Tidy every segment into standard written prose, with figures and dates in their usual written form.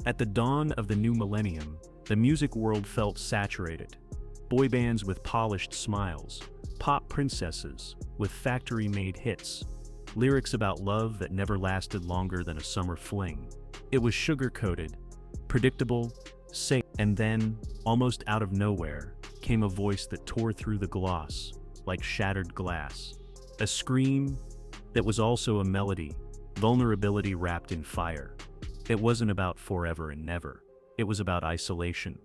At the dawn of the new millennium, the music world felt saturated. Boy bands with polished smiles, pop princesses with factory-made hits, lyrics about love that never lasted longer than a summer fling. It was sugar-coated, predictable, safe, and then, almost out of nowhere, came a voice that tore through the gloss, like shattered glass. A scream that was also a melody, vulnerability wrapped in fire. It wasn't about forever and never. It was about isolation,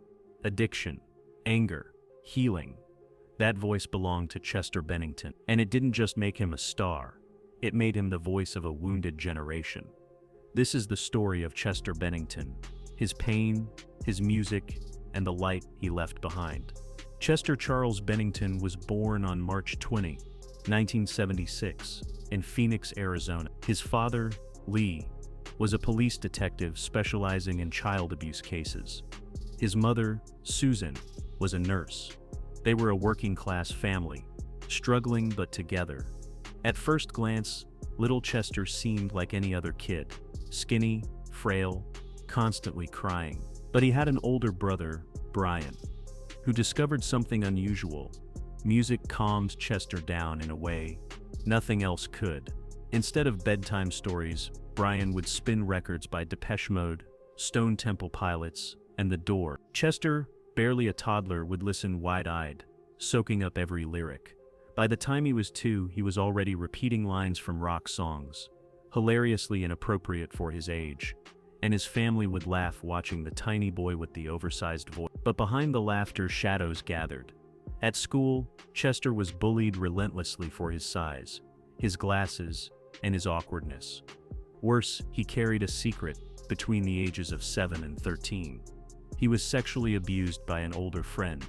addiction, anger, healing. That voice belonged to Chester Bennington, and it didn't just make him a star. It made him the voice of a wounded generation. This is the story of Chester Bennington, his pain, his music, and the light he left behind. Chester Charles Bennington was born on March 20, 1976, in Phoenix, Arizona. His father, Lee, was a police detective specializing in child abuse cases. His mother, Susan, was a nurse. They were a working-class family, struggling but together. At first glance, little Chester seemed like any other kid, skinny, frail, constantly crying. But he had an older brother, Brian, who discovered something unusual. Music calmed Chester down in a way nothing else could. Instead of bedtime stories, Brian would spin records by Depeche Mode, Stone Temple Pilots, and The Doors. Chester, barely a toddler, would listen wide-eyed, soaking up every lyric. By the time he was 2, he was already repeating lines from rock songs, hilariously inappropriate for his age, and his family would laugh watching the tiny boy with the oversized voice. But behind the laughter, shadows gathered. At school, Chester was bullied relentlessly for his size, his glasses, and his awkwardness. Worse, he carried a secret between the ages of 7 and 13. He was sexually abused by an older friend.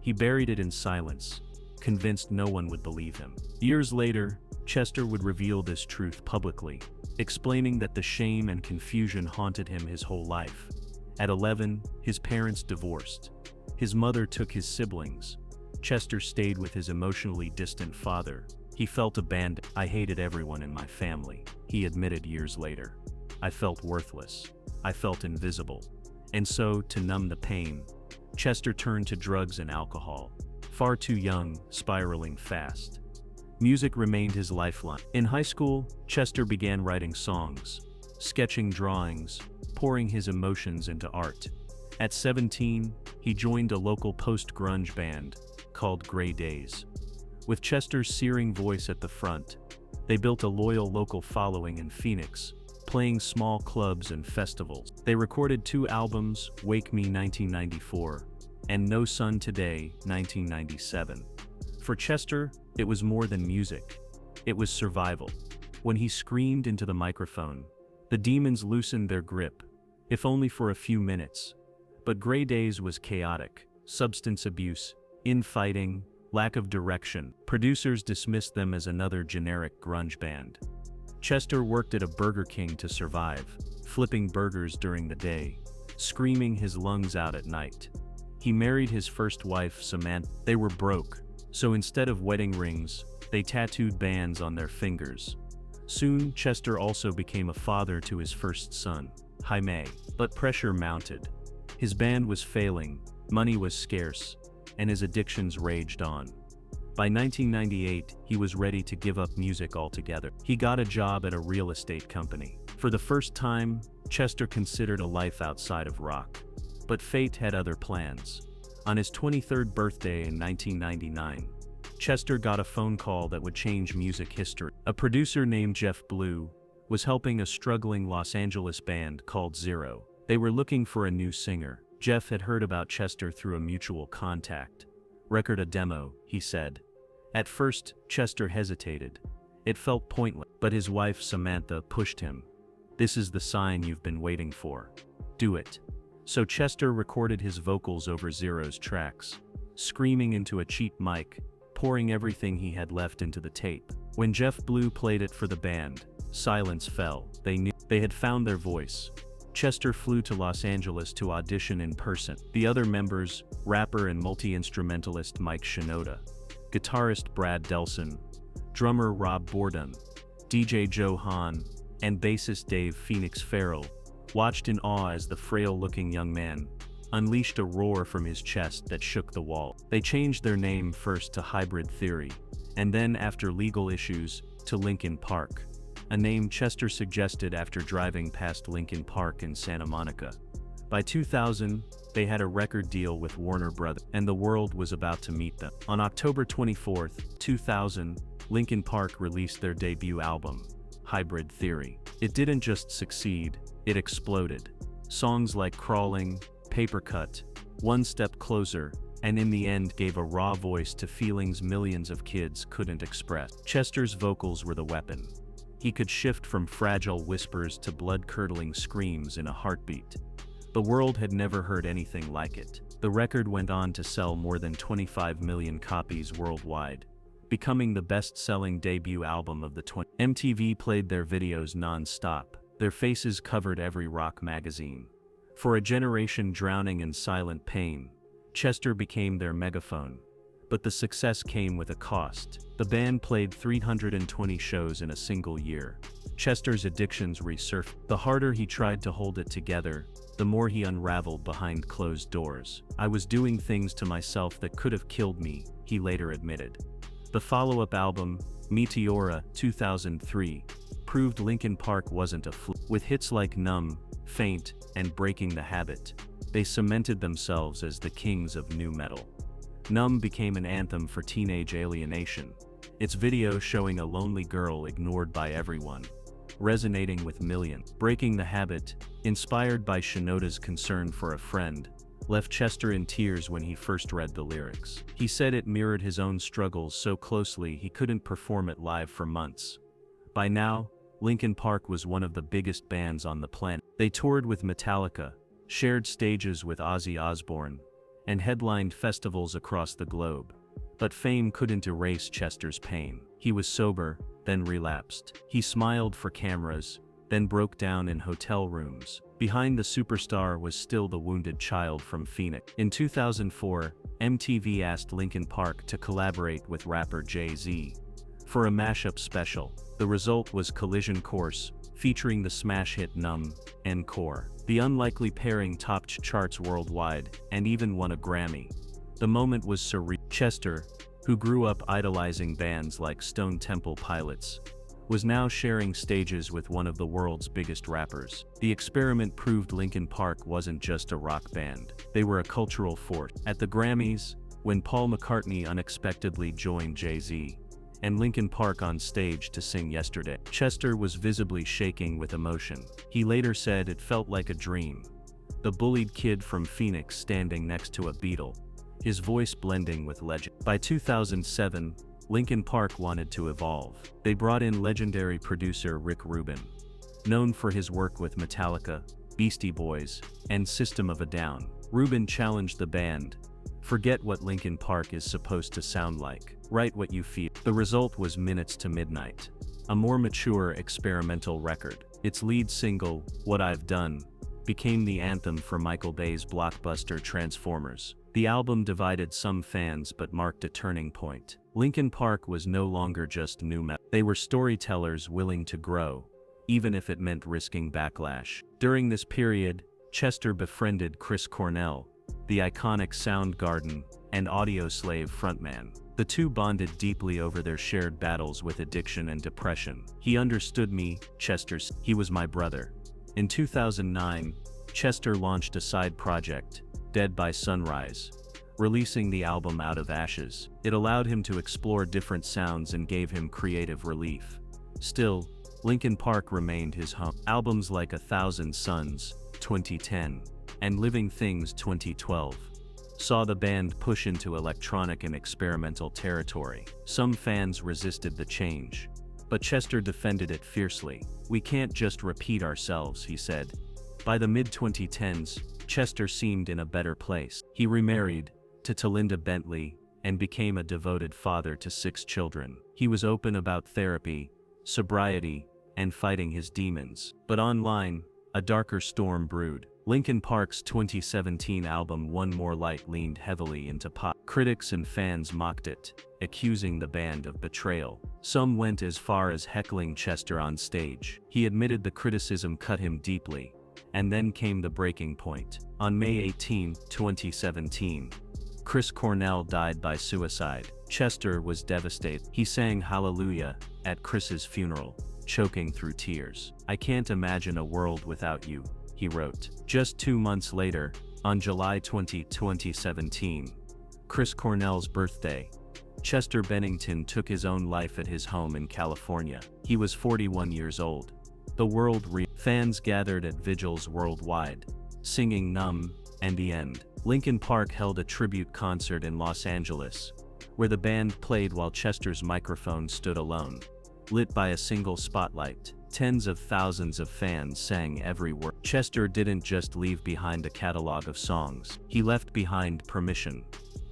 He buried it in silence, convinced no one would believe him. Years later, Chester would reveal this truth publicly, explaining that the shame and confusion haunted him his whole life. At 11, his parents divorced. His mother took his siblings. Chester stayed with his emotionally distant father. He felt abandoned. "I hated everyone in my family," he admitted years later. "I felt worthless. I felt invisible." And so, to numb the pain, Chester turned to drugs and alcohol. Far too young, spiraling fast. Music remained his lifeline. In high school, Chester began writing songs, sketching drawings, pouring his emotions into art. At 17, he joined a local post-grunge band called Grey Days. With Chester's searing voice at the front, they built a loyal local following in Phoenix, playing small clubs and festivals. They recorded 2 albums, Wake Me 1994, and No Sun Today 1997. For Chester, it was more than music. It was survival. When he screamed into the microphone, the demons loosened their grip, if only for a few minutes. But Grey Days was chaotic. Substance abuse, infighting, lack of direction. Producers dismissed them as another generic grunge band. Chester worked at a Burger King to survive, flipping burgers during the day, screaming his lungs out at night. He married his first wife, Samantha. They were broke, so instead of wedding rings, they tattooed bands on their fingers. Soon, Chester also became a father to his first son, Jaime. But pressure mounted. His band was failing, money was scarce, and his addictions raged on. By 1998, he was ready to give up music altogether. He got a job at a real estate company. For the first time, Chester considered a life outside of rock. But fate had other plans. On his 23rd birthday in 1999, Chester got a phone call that would change music history. A producer named Jeff Blue was helping a struggling Los Angeles band called Zero. They were looking for a new singer. Jeff had heard about Chester through a mutual contact. "Record a demo," he said. At first, Chester hesitated. It felt pointless, but his wife Samantha pushed him. "This is the sign you've been waiting for. Do it." So Chester recorded his vocals over Zero's tracks, screaming into a cheap mic, pouring everything he had left into the tape. When Jeff Blue played it for the band, silence fell. They knew they had found their voice. Chester flew to Los Angeles to audition in person. The other members, rapper and multi-instrumentalist Mike Shinoda, guitarist Brad Delson, drummer Rob Borden, DJ Joe Hahn, and bassist Dave Phoenix Farrell, watched in awe as the frail-looking young man unleashed a roar from his chest that shook the wall. They changed their name first to Hybrid Theory, and then after legal issues, to Linkin Park, a name Chester suggested after driving past Linkin Park in Santa Monica. By 2000, they had a record deal with Warner Brothers, and the world was about to meet them. On October 24, 2000, Linkin Park released their debut album, Hybrid Theory. It didn't just succeed, it exploded. Songs like Crawling, Paper Cut, One Step Closer, and in the end gave a raw voice to feelings millions of kids couldn't express. Chester's vocals were the weapon. He could shift from fragile whispers to blood-curdling screams in a heartbeat. The world had never heard anything like it. The record went on to sell more than 25 million copies worldwide, becoming the best-selling debut album of the 20s. MTV played their videos non-stop, their faces covered every rock magazine. For a generation drowning in silent pain, Chester became their megaphone. But the success came with a cost. The band played 320 shows in a single year. Chester's addictions resurfaced. The harder he tried to hold it together, the more he unraveled behind closed doors. "I was doing things to myself that could have killed me," he later admitted. The follow-up album, Meteora, 2003, proved Linkin Park wasn't a fluke. With hits like Numb, Faint, and Breaking the Habit, they cemented themselves as the kings of nu metal. Numb became an anthem for teenage alienation, its video showing a lonely girl ignored by everyone, resonating with millions. Breaking the Habit, inspired by Shinoda's concern for a friend, left Chester in tears when he first read the lyrics. He said it mirrored his own struggles so closely he couldn't perform it live for months. By now, Linkin Park was one of the biggest bands on the planet. They toured with Metallica, shared stages with Ozzy Osbourne, and headlined festivals across the globe. But fame couldn't erase Chester's pain. He was sober, then relapsed. He smiled for cameras, then broke down in hotel rooms. Behind the superstar was still the wounded child from Phoenix. In 2004, MTV asked Linkin Park to collaborate with rapper Jay-Z for a mashup special. The result was Collision Course, featuring the smash hit Numb, Encore. The unlikely pairing topped charts worldwide, and even won a Grammy. The moment was surreal. Chester, who grew up idolizing bands like Stone Temple Pilots, was now sharing stages with one of the world's biggest rappers. The experiment proved Linkin Park wasn't just a rock band, they were a cultural force. At the Grammys, when Paul McCartney unexpectedly joined Jay-Z and Linkin Park on stage to sing Yesterday, Chester was visibly shaking with emotion. He later said it felt like a dream. The bullied kid from Phoenix standing next to a Beatle, his voice blending with legend. By 2007, Linkin Park wanted to evolve. They brought in legendary producer Rick Rubin, known for his work with Metallica, Beastie Boys, and System of a Down. Rubin challenged the band, "Forget what Linkin Park is supposed to sound like. Write what you feel." The result was Minutes to Midnight, a more mature experimental record. Its lead single, What I've Done, became the anthem for Michael Bay's blockbuster Transformers. The album divided some fans but marked a turning point. Linkin Park was no longer just nu metal. They were storytellers willing to grow, even if it meant risking backlash. During this period, Chester befriended Chris Cornell, the iconic Soundgarden and Audioslave frontman. The two bonded deeply over their shared battles with addiction and depression. "He understood me," Chester said. "He was my brother." In 2009, Chester launched a side project, Dead by Sunrise, releasing the album Out of Ashes. It allowed him to explore different sounds and gave him creative relief. Still, Linkin Park remained his home. Albums like 1,000 Suns, 2010, and Living Things 2012 saw the band push into electronic and experimental territory. Some fans resisted the change, but Chester defended it fiercely. "We can't just repeat ourselves," he said. By the mid-2010s, Chester seemed in a better place. He remarried to Talinda Bentley and became a devoted father to 6 children. He was open about therapy, sobriety, and fighting his demons. But online, a darker storm brewed. Linkin Park's 2017 album One More Light leaned heavily into pop. Critics and fans mocked it, accusing the band of betrayal. Some went as far as heckling Chester on stage. He admitted the criticism cut him deeply. And then came the breaking point. On May 18, 2017, Chris Cornell died by suicide. Chester was devastated. He sang Hallelujah at Chris's funeral, choking through tears. "I can't imagine a world without you," he wrote. Just 2 months later, on July 20, 2017, Chris Cornell's birthday, Chester Bennington took his own life at his home in California. He was 41 years old. Fans gathered at vigils worldwide, singing Numb and The End. Linkin Park held a tribute concert in Los Angeles, where the band played while Chester's microphone stood alone, lit by a single spotlight. Tens of thousands of fans sang every word. Chester didn't just leave behind a catalog of songs. He left behind permission.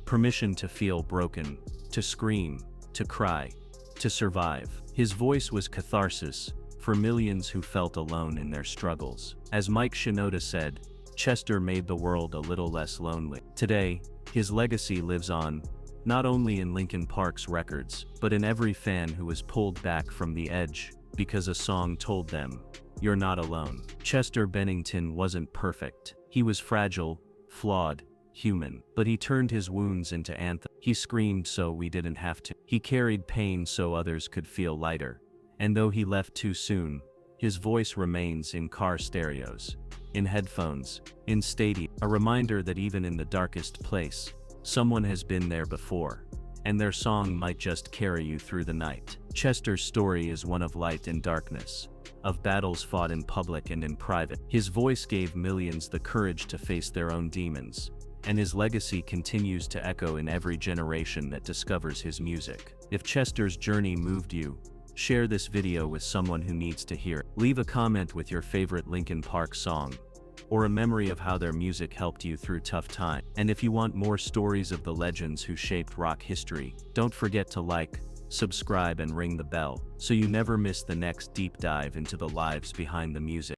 Permission to feel broken, to scream, to cry, to survive. His voice was catharsis for millions who felt alone in their struggles. As Mike Shinoda said, Chester made the world a little less lonely. Today, his legacy lives on, not only in Linkin Park's records, but in every fan who was pulled back from the edge because a song told them, "You're not alone." Chester Bennington wasn't perfect. He was fragile, flawed, human. But he turned his wounds into anthems. He screamed so we didn't have to. He carried pain so others could feel lighter. And though he left too soon, his voice remains in car stereos, in headphones, in stadiums. A reminder that even in the darkest place, someone has been there before, and their song might just carry you through the night. Chester's story is one of light and darkness, of battles fought in public and in private. His voice gave millions the courage to face their own demons, and his legacy continues to echo in every generation that discovers his music. If Chester's journey moved you, share this video with someone who needs to hear it. Leave a comment with your favorite Linkin Park song, or a memory of how their music helped you through tough times. And if you want more stories of the legends who shaped rock history, don't forget to like, subscribe and ring the bell, so you never miss the next deep dive into the lives behind the music.